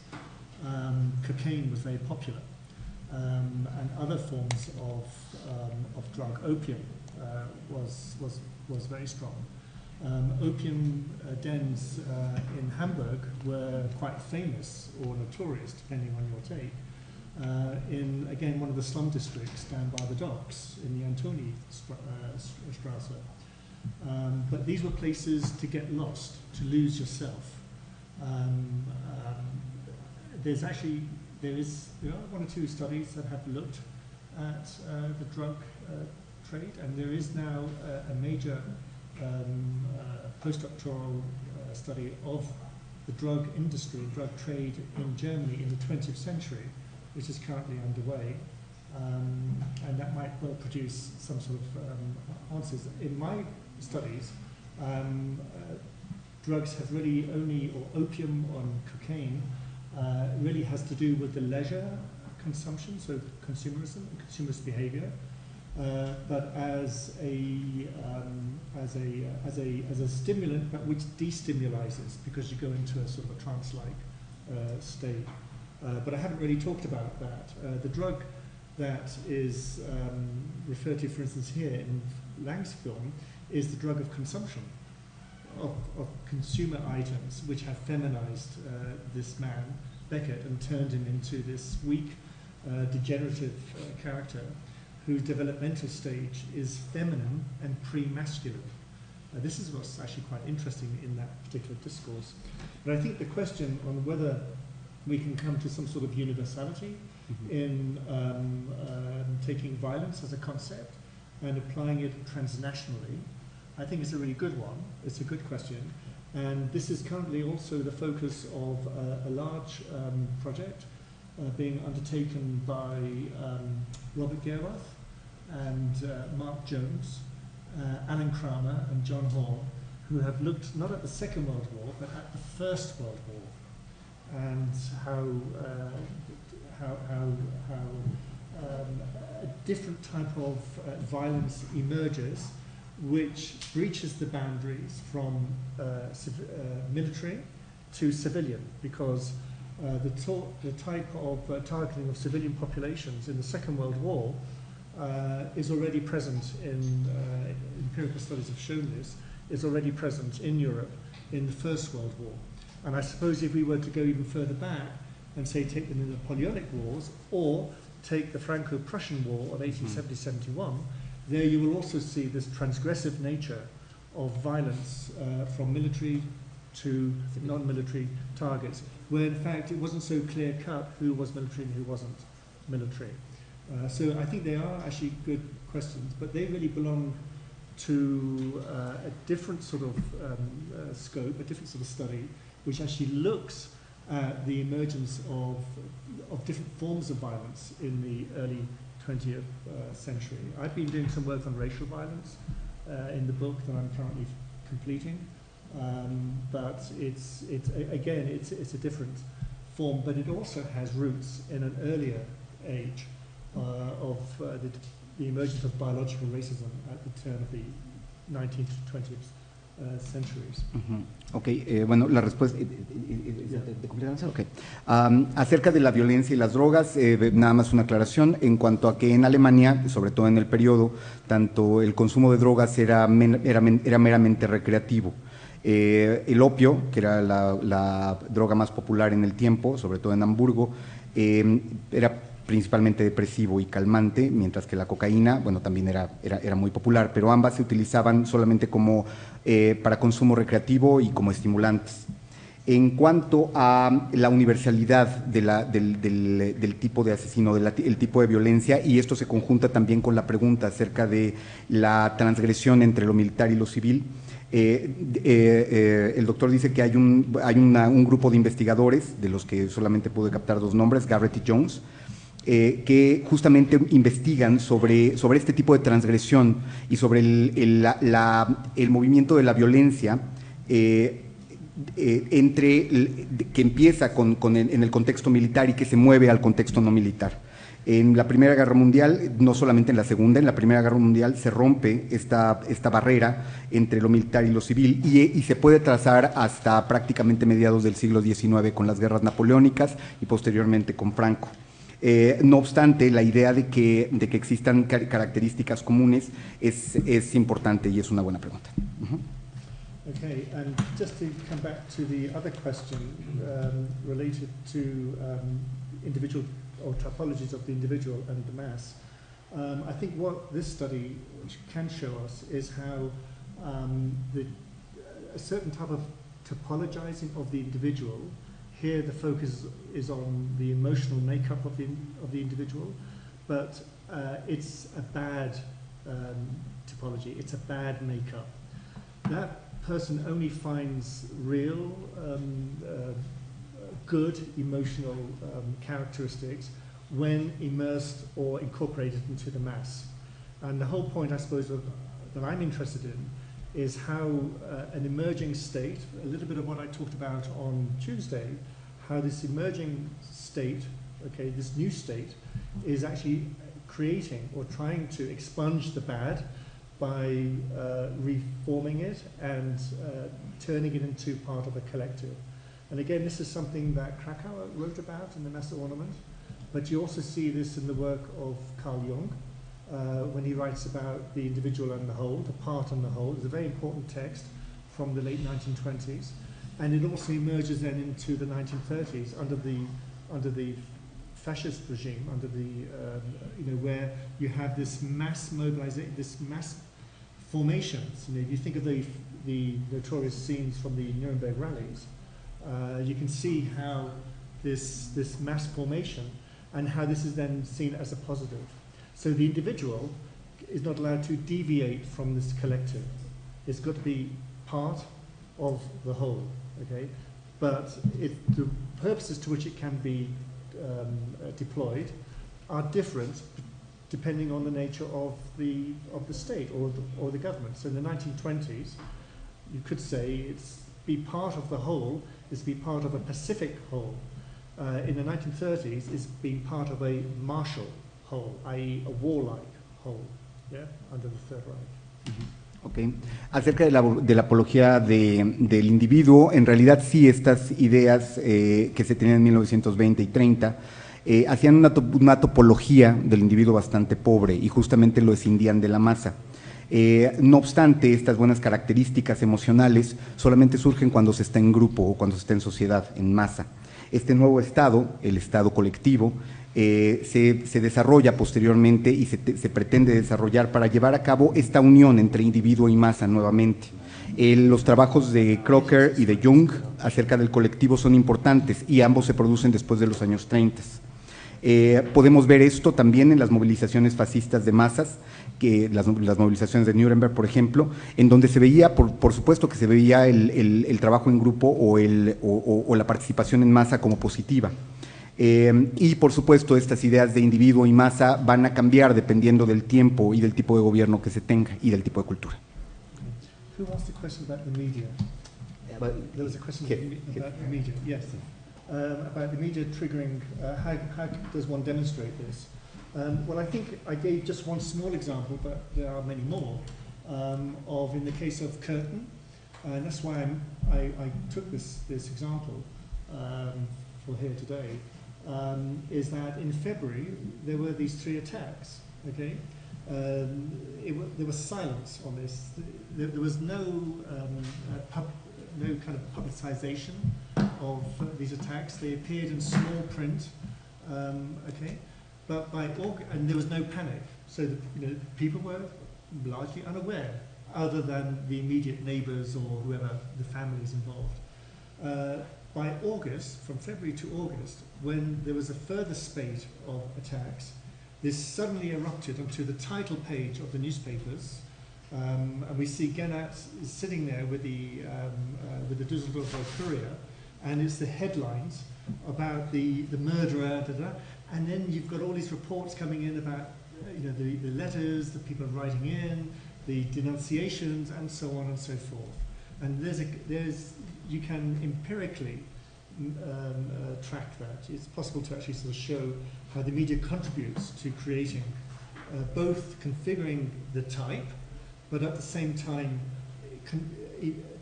Cocaine was very popular, and other forms of drug, opium, was very strong. Opium dens in Hamburg were quite famous or notorious, depending on your take, in, again, one of the slum districts down by the docks in the Antoni Strasse. But these were places to get lost, to lose yourself. There are one or two studies that have looked at the drug trade, and there is now a major postdoctoral study of the drug industry, drug trade in Germany in the 20th century, which is currently underway, and that might well produce some sort of answers. In my studies, drugs have really only, or opium or cocaine, really has to do with the leisure consumption, so consumerism and consumerist behavior. But as a stimulant, but which destimulizes because you go into a sort of a trance-like state. But I haven't really talked about that. The drug that is referred to, for instance, here in Lang's film, is the drug of consumption of consumer items, which have feminized this man, Beckett, and turned him into this weak, degenerative character, whose developmental stage is feminine and pre-masculine. This is what's actually quite interesting in that particular discourse. But I think the question on whether we can come to some sort of universality in taking violence as a concept and applying it transnationally, I think it's a really good one. It's a good question. And this is currently also the focus of a large project being undertaken by Robert Gerwarth and Mark Jones, Alan Kramer and John Hall, who have looked not at the Second World War, but at the First World War, and how a different type of violence emerges, which breaches the boundaries from military to civilian, because the type of targeting of civilian populations in the Second World War is already present in empirical studies have shown this, is already present in Europe in the First World War. And I suppose if we were to go even further back and say take the Napoleonic Wars or take the Franco-Prussian War of 1870-71, there you will also see this transgressive nature of violence from military to non-military targets, where in fact it wasn't so clear-cut who was military and who wasn't military. So I think they are actually good questions, but they really belong to a different sort of scope, a different sort of study, which actually looks the emergence of different forms of violence in the early 20th century. I've been doing some work on racial violence in the book that I'm currently completing, but it's a different form, but it also has roots in an earlier age of the emergence of biological racism at the turn of the 19th to 20th centuries. Ok, bueno, la respuesta. Okay. Acerca de la violencia y las drogas, nada más una aclaración en cuanto a que en Alemania, sobre todo en el periodo, tanto el consumo de drogas era meramente recreativo. El opio, que era la droga más popular en el tiempo, sobre todo en Hamburgo, era principalmente depresivo y calmante, mientras que la cocaína, bueno, también era muy popular, pero ambas se utilizaban solamente como para consumo recreativo y como estimulantes. En cuanto a la universalidad del tipo de asesino, el tipo de violencia, y esto se conjunta también con la pregunta acerca de la transgresión entre lo militar y lo civil, el doctor dice que hay un grupo de investigadores, de los que solamente pude captar 2 nombres, Garrett y Jones, que justamente investigan sobre este tipo de transgresión y sobre el movimiento de la violencia que empieza en el contexto militar y que se mueve al contexto no militar. En la Primera Guerra Mundial, no solamente en la Segunda, en la Primera Guerra Mundial se rompe esta barrera entre lo militar y lo civil y se puede trazar hasta prácticamente mediados del siglo XIX con las guerras napoleónicas y posteriormente con Franco. No obstante, la idea de que existan características comunes es importante y es una buena pregunta. Okay, and just to come back to the other question related to individual or typologies of the individual and the mass, I think what this study can show us is how a certain type of typologizing of the individual. Here the focus is on the emotional makeup of the individual, but it's a bad typology, it's a bad makeup. That person only finds real good emotional characteristics when immersed or incorporated into the mass. And the whole point, I suppose, that I'm interested in is how an emerging state, a little bit of what I talked about on Tuesday, how this emerging state, okay, this new state, is actually creating or trying to expunge the bad by reforming it and turning it into part of a collective. And again, this is something that Krakauer wrote about in The Master Ornament, but you also see this in the work of Carl Jung, when he writes about the individual and the whole, the part and the whole. It's a very important text from the late 1920s, and it also emerges then into the 1930s under the fascist regime, under the where you have this mass mobilization, this mass formations. If you think of the notorious scenes from the Nuremberg rallies, you can see how this mass formation and how this is then seen as a positive. So the individual is not allowed to deviate from this collective. It's got to be part of the whole, okay? But the purposes to which it can be deployed are different depending on the nature of the state or the government. So in the 1920s, you could say it's be part of the whole is be part of a pacific whole. In the 1930s, it's being part of a martial whole, i.e. a warlike whole, yeah, under the Third Reich. Okay. Acerca de la apología del individuo, en realidad sí estas ideas que se tenían en 1920 y 30 hacían una topología del individuo bastante pobre y justamente lo escindían de la masa. No obstante, estas buenas características emocionales solamente surgen cuando se está en grupo o cuando se está en sociedad, en masa. Este nuevo estado, el estado colectivo, se desarrolla posteriormente y se pretende desarrollar para llevar a cabo esta unión entre individuo y masa nuevamente. Los trabajos de Crocker y de Jung acerca del colectivo son importantes y ambos se producen después de los años 30. Podemos ver esto también en las movilizaciones fascistas de masas, que las movilizaciones de Nuremberg, por ejemplo, en donde se veía, por supuesto que se veía el trabajo en grupo o la participación en masa como positiva. Y por supuesto estas ideas de individuo y masa van a cambiar dependiendo del tiempo y del tipo de gobierno que se tenga y del tipo de cultura. Who asked the question about the media? There was a question about the media, yes. About the media triggering, how does one demonstrate this? Well, I think I gave just one small example, but there are many more, of in the case of Curtin, and that's why I took this example for here today, is that in February there were these 3 attacks, okay? There was silence on this. There was no kind of publicization of these attacks. They appeared in small print, okay? But by August, and there was no panic. So people were largely unaware, other than the immediate neighbors or whoever, the families involved. By August, from February to August, when there was a further spate of attacks, this suddenly erupted onto the title page of the newspapers, and we see Gennat sitting there with the Düsseldorfer Courier, and it's the headlines about the murderer, and then you've got all these reports coming in about the letters, the people writing in, the denunciations, and so on and so forth. And you can empirically track that. It's possible to actually sort of show how the media contributes to creating, both configuring the type, but at the same time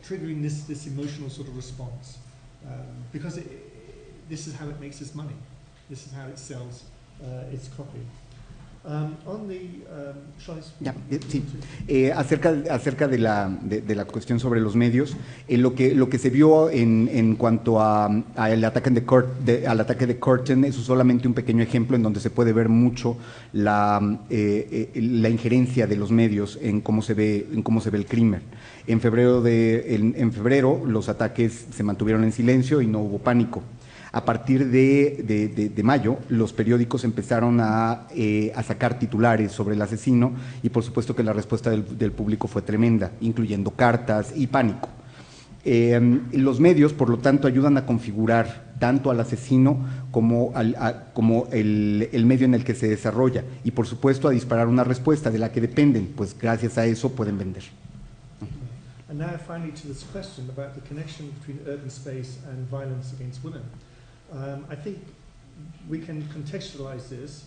triggering this emotional sort of response. Because this is how it makes its money. This is how it sells its copy. Acerca de la cuestión sobre los medios, lo que se vio en cuanto al ataque de Curtin es solamente un pequeño ejemplo en donde se puede ver mucho la injerencia de los medios en cómo se ve el crimen. En febrero los ataques se mantuvieron en silencio y no hubo pánico. A partir de mayo, los periódicos empezaron a sacar titulares sobre el asesino y por supuesto que la respuesta del público fue tremenda, incluyendo cartas y pánico. Los medios, por lo tanto, ayudan a configurar tanto al asesino como el medio en el que se desarrolla y por supuesto a disparar una respuesta de la que dependen, pues gracias a eso pueden vender. And now finally to this question about the connection between urban space and violence against women. I think we can contextualize this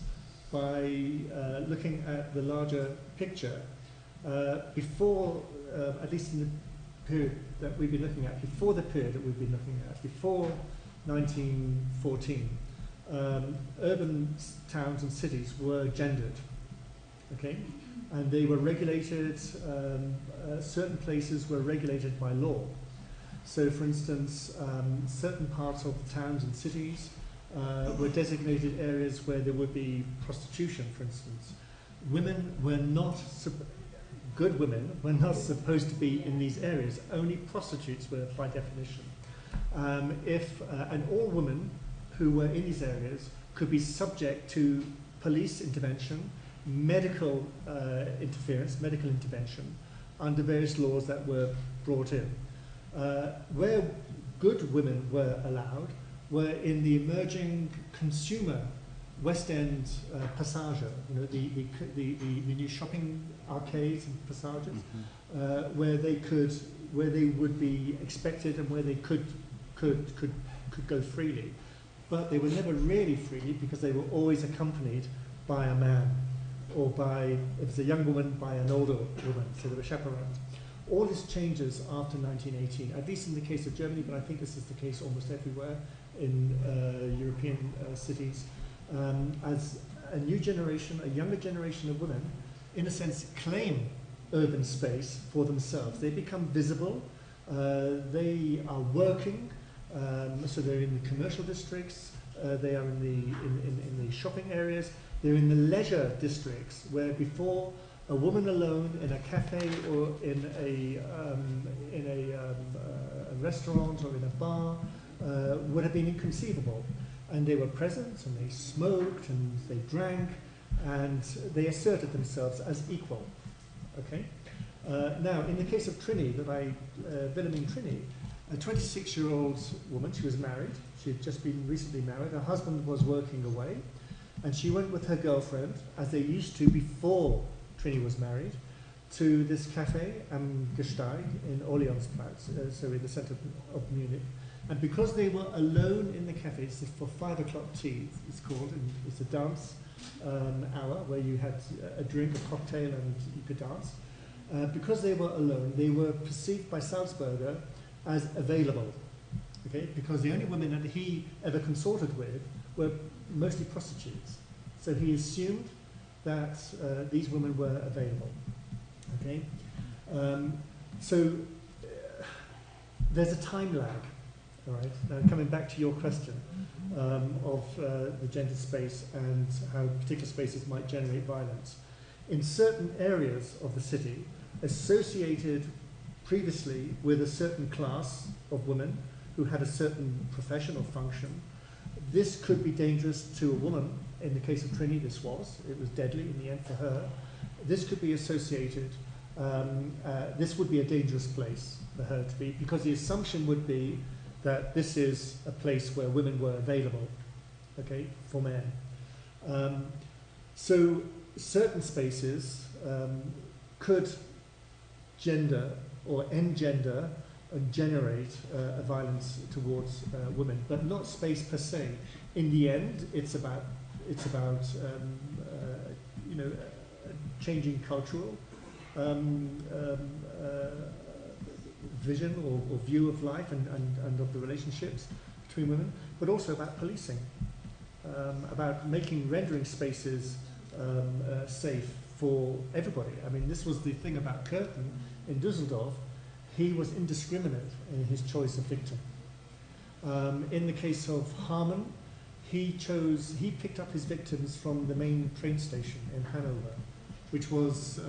by looking at the larger picture. Before, at least in the period that we've been looking at, before 1914, urban towns and cities were gendered, okay? And they were regulated, certain places were regulated by law. So, for instance, certain parts of the towns and cities were designated areas where there would be prostitution, for instance. Women were not, good women were not supposed to be in these areas. Only prostitutes were by definition. And all women who were in these areas could be subject to police intervention, medical intervention under various laws that were brought in. Where good women were allowed were in the emerging consumer West End passages, the new shopping arcades and passages, where they would be expected and where they could go freely, but they were never really free because they were always accompanied by a man, or by, if it's a young woman, by an older woman, so they were chaperoned. All this changes after 1918, at least in the case of Germany, but I think this is the case almost everywhere in European cities, as a new generation, a younger generation of women, in a sense, claim urban space for themselves. They become visible, they are working, so they're in the commercial districts, they are in the shopping areas, they're in the leisure districts, where before a woman alone in a cafe or in a restaurant or in a bar would have been inconceivable. and they were present, and they smoked, and they drank, and they asserted themselves as equal. Okay. Now, in the case of Trini, Wilhelmine Trini, a 26-year-old woman, she was married, she had just been recently married, her husband was working away, and she went with her girlfriend, as they used to before Trini was married, to this cafe, Am Gesteig, in Orleansplatz, so in the center of Munich. And because they were alone in the cafe, it's for 5 o'clock tea, it's called, and it's a dance hour where you had a drink, a cocktail, and you could dance. Because they were alone, they were perceived by Salzburger as available, okay? Because the only women that he ever consorted with were mostly prostitutes. So he assumed that these women were available, okay? There's a time lag, all right? Now, coming back to your question of the gender space and how particular spaces might generate violence. In certain areas of the city, associated previously with a certain class of women who had a certain profession or function, this could be dangerous to a woman. In the case of Trini, it was deadly in the end for her. This could be associated, this would be a dangerous place for her to be, because the assumption would be that this is a place where women were available, okay, for men. So certain spaces could gender or engender and generate a violence towards women, but not space per se. In the end, it's about changing cultural vision or view of life and of the relationships between women, but also about policing, about rendering spaces safe for everybody. I mean, this was the thing about Curtin in Düsseldorf. He was indiscriminate in his choice of victim. In the case of Harman, he picked up his victims from the main train station in Hanover, which was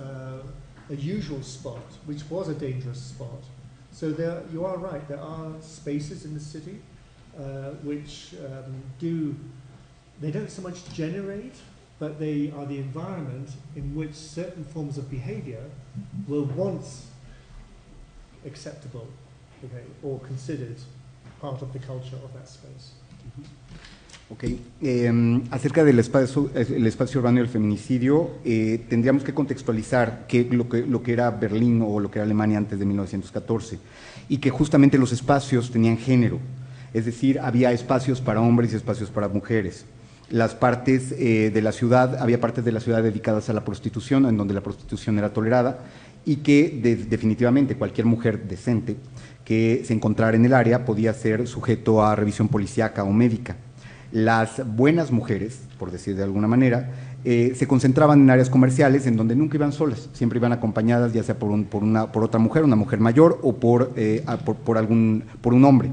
a usual spot, which was a dangerous spot. So you are right, there are spaces in the city which they don't so much generate, but they are the environment in which certain forms of behavior were once acceptable, okay, or considered part of the culture of that space. Ok, acerca del espacio urbano y el feminicidio, tendríamos que contextualizar lo que era Berlín o lo que era Alemania antes de 1914, y que justamente los espacios tenían género, es decir, había espacios para hombres y espacios para mujeres. Las partes de la ciudad, había partes de la ciudad dedicadas a la prostitución, en donde la prostitución era tolerada, y que definitivamente cualquier mujer decente que se encontrara en el área podía ser sujeto a revisión policíaca o médica. Las buenas mujeres, por decir de alguna manera, se concentraban en áreas comerciales en donde nunca iban solas, siempre iban acompañadas ya sea por otra mujer, una mujer mayor, o por un hombre.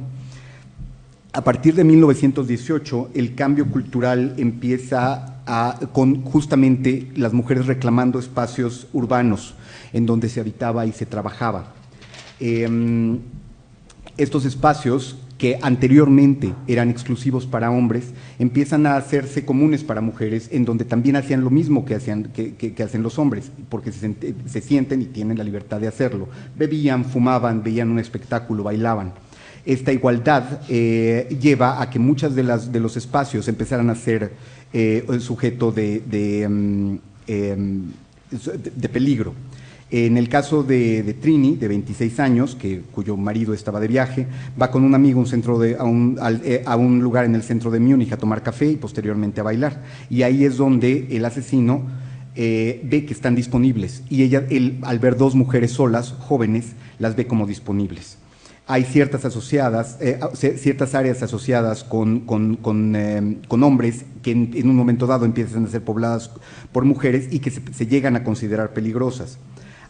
A partir de 1918, el cambio cultural empieza con justamente las mujeres reclamando espacios urbanos en donde se habitaba y se trabajaba. Estos espacios, que anteriormente eran exclusivos para hombres, empiezan a hacerse comunes para mujeres, en donde también hacían lo mismo que hacen los hombres, porque se sienten y tienen la libertad de hacerlo. Bebían, fumaban, veían un espectáculo, bailaban. Esta igualdad lleva a que muchos de los espacios empezaran a ser sujeto de peligro. En el caso de Trini, de 26 años, cuyo marido estaba de viaje, va con un amigo a un lugar en el centro de Múnich a tomar café y posteriormente a bailar. Y ahí es donde el asesino ve que están disponibles, y él, al ver dos mujeres solas, jóvenes, las ve como disponibles. Hay ciertas áreas asociadas con hombres que en un momento dado empiezan a ser pobladas por mujeres y que se llegan a considerar peligrosas.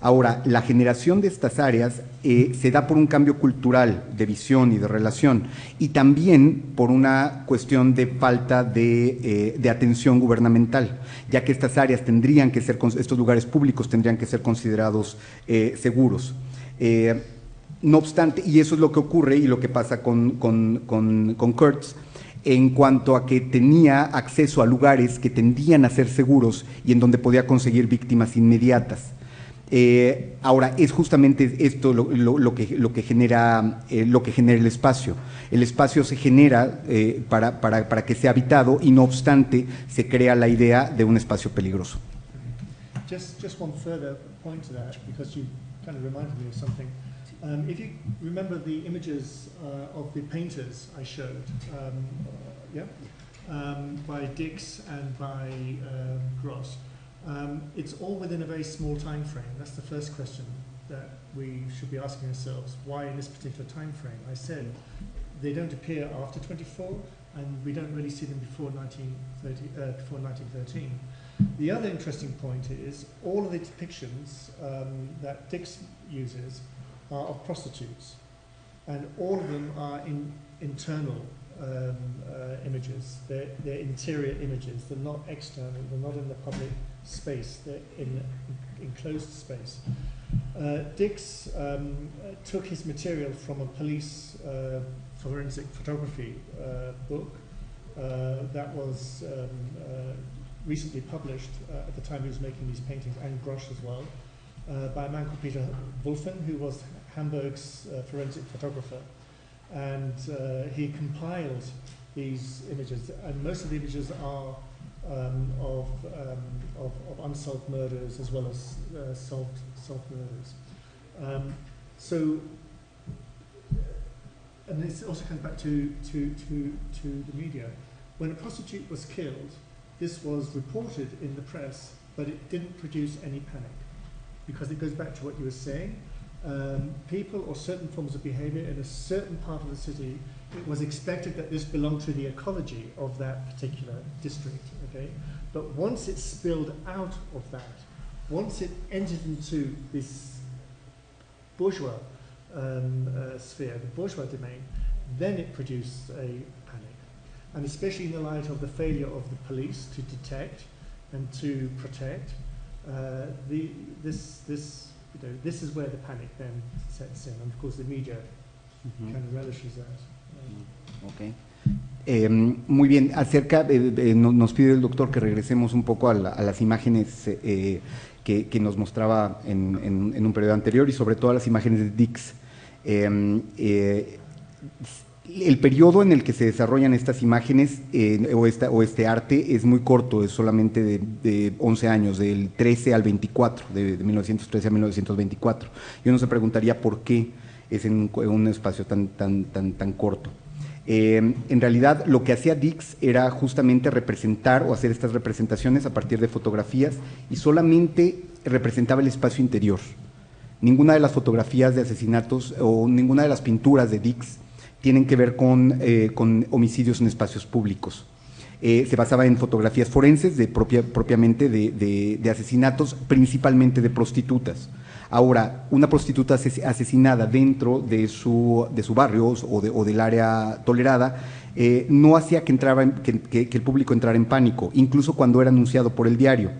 Ahora, la generación de estas áreas se da por un cambio cultural de visión y de relación, y también por una cuestión de falta de atención gubernamental, ya que estas áreas estos lugares públicos tendrían que ser considerados seguros. No obstante, y eso es lo que ocurre y lo que pasa con Kurtz, en cuanto a que tenía acceso a lugares que tendían a ser seguros y en donde podía conseguir víctimas inmediatas. Ahora, es justamente esto lo que genera el espacio. El espacio se genera para que sea habitado y no obstante se crea la idea de un espacio peligroso. Just one further point to that, because you kind of reminded me of something. If you remember the images of the painters I showed, by Dix and by Gross, it's all within a very small time frame. That's the first question that we should be asking ourselves. Why in this particular time frame? I said they don't appear after 24, and we don't really see them before 1913. The other interesting point is all of the depictions that Dix uses are of prostitutes, and all of them are internal images. They're interior images. They're not external. They're not in the public space. They're in enclosed space. Dix took his material from a police forensic photography book that was recently published at the time he was making these paintings, and Grosch as well, by a man called Peter Wulffen, who was Hamburg's forensic photographer. And he compiled these images, and most of the images are of unsolved murders as well as solved murders. And this also comes back to the media. When a prostitute was killed, this was reported in the press, but it didn't produce any panic, because it goes back to what you were saying. People or certain forms of behavior in a certain part of the city, it was expected that this belonged to the ecology of that particular district, okay? But once it spilled out of that, once it entered into this bourgeois sphere, the bourgeois domain, then it produced a panic. And especially in the light of the failure of the police to detect and to protect, this is where the panic then sets in, and of course the media kind of relishes that. Okay. Muy bien, nos pide el doctor que regresemos un poco a las imágenes que nos mostraba en un periodo anterior, y sobre todo a las imágenes de Dix. El periodo en el que se desarrollan estas imágenes o este arte es muy corto, es solamente de 11 años, del 13 al 24, de 1913 a 1924. Y uno se preguntaría por qué es en un espacio tan corto. En realidad lo que hacía Dix era justamente representar o hacer estas representaciones a partir de fotografías, y solamente representaba el espacio interior. Ninguna de las fotografías de asesinatos o ninguna de las pinturas de Dix tienen que ver con homicidios en espacios públicos. Se basaba en fotografías forenses propiamente de asesinatos, principalmente de prostitutas. Ahora, una prostituta asesinada dentro de su barrio o del área tolerada no hacía que el público entrara en pánico, incluso cuando era anunciado por el diario,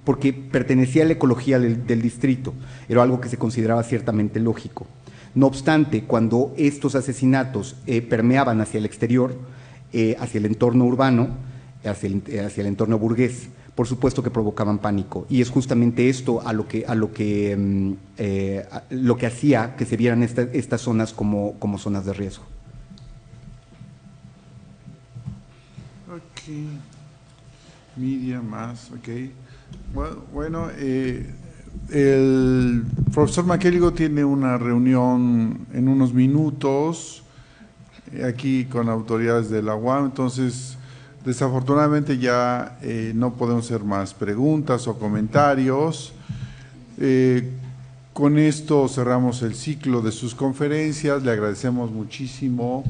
porque pertenecía a la ecología del distrito, era algo que se consideraba ciertamente lógico. No obstante, cuando estos asesinatos permeaban hacia el exterior, hacia el entorno urbano, hacia el entorno burgués, por supuesto que provocaban pánico, y es justamente esto lo que hacía que se vieran estas zonas como zonas de riesgo. Ok, media más, ok. Bueno, el profesor McElligott tiene una reunión en unos minutos aquí con autoridades de la UAM, entonces desafortunadamente ya no podemos hacer más preguntas o comentarios. Con esto cerramos el ciclo de sus conferencias. Le agradecemos muchísimo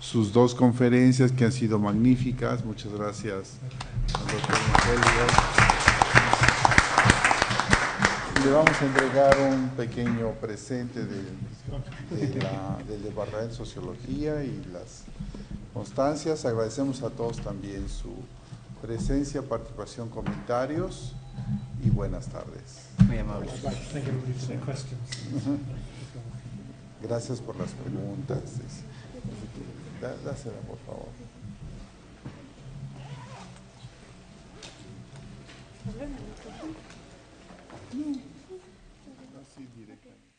sus dos conferencias que han sido magníficas. Muchas gracias al doctor McElligott. Le vamos a entregar un pequeño presente del Departamento de Sociología y las constancias. Agradecemos a todos también su presencia, participación, comentarios, y buenas tardes. Muy amable. Gracias por las preguntas. Dásela, por favor. Así directamente.